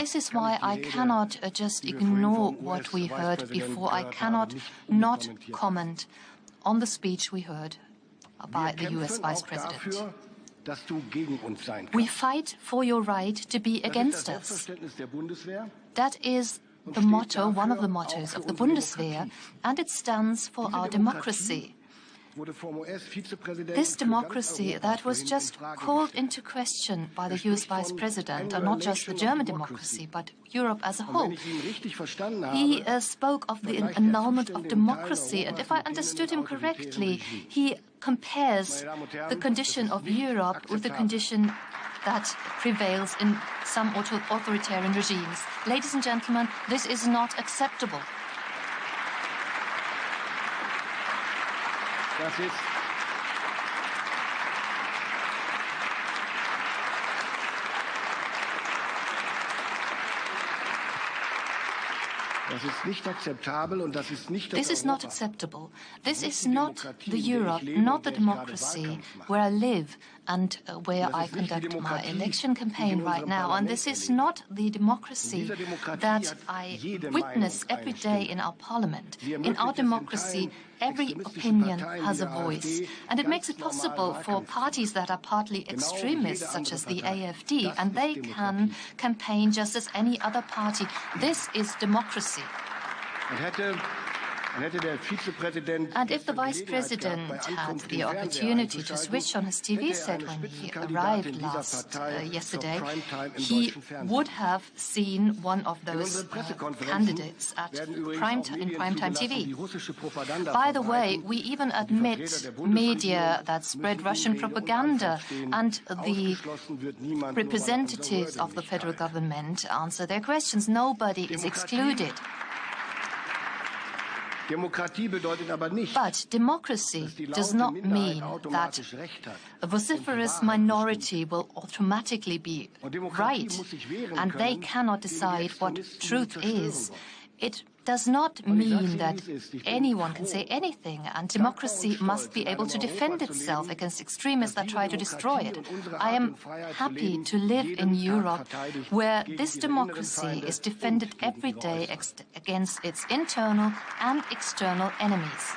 this is why I cannot just ignore what we heard before. I cannot not comment on the speech we heard by the US Vice President. We fight for your right to be against us. That is the motto, one of the mottos of the Bundeswehr, and it stands for our democracy. This democracy that was just called into question by the US Vice President, and not just the German democracy, but Europe as a whole. He spoke of the annulment of democracy, and if I understood him correctly, he compares the condition of Europe with the condition that prevails in some authoritarian regimes. Ladies and gentlemen, this is not acceptable. This is not acceptable. This is not the Europe, not the democracy where I live and where I conduct my election campaign right now. And this is not the democracy that I witness every day in our parliament. In our democracy, every opinion has a voice. And it makes it possible for parties that are partly extremists, such as the AfD, and they can campaign just as any other party. This is democracy. And if the Vice President had the opportunity to switch on his TV set when he arrived yesterday, he would have seen one of those candidates in primetime TV. By the way, we even admit media that spread Russian propaganda, and the representatives of the federal government answer their questions. Nobody is excluded. But democracy does not mean that a vociferous minority will automatically be right, and they cannot decide what truth is. It does not mean that anyone can say anything, and democracy must be able to defend itself against extremists that try to destroy it. I am happy to live in Europe where this democracy is defended every day against its internal and external enemies.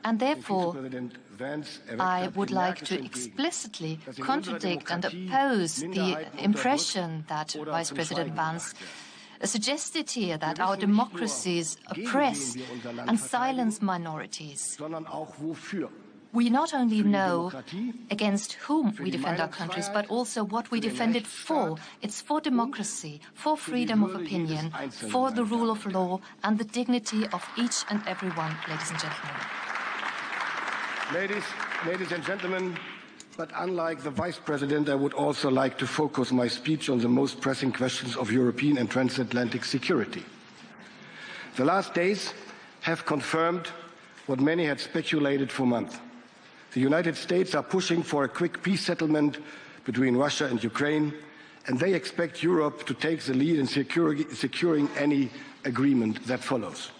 And therefore, I would like to explicitly contradict and oppose the impression that Vice President Vance suggested here, that our democracies oppress and silence minorities. We not only know against whom we defend our countries, but also what we defend it for. It's for democracy, for freedom of opinion, for the rule of law, and the dignity of each and every one, ladies and gentlemen. Ladies and gentlemen, but unlike the Vice President, I would also like to focus my speech on the most pressing questions of European and transatlantic security. The last days have confirmed what many had speculated for months. The United States are pushing for a quick peace settlement between Russia and Ukraine, and they expect Europe to take the lead in securing any agreement that follows.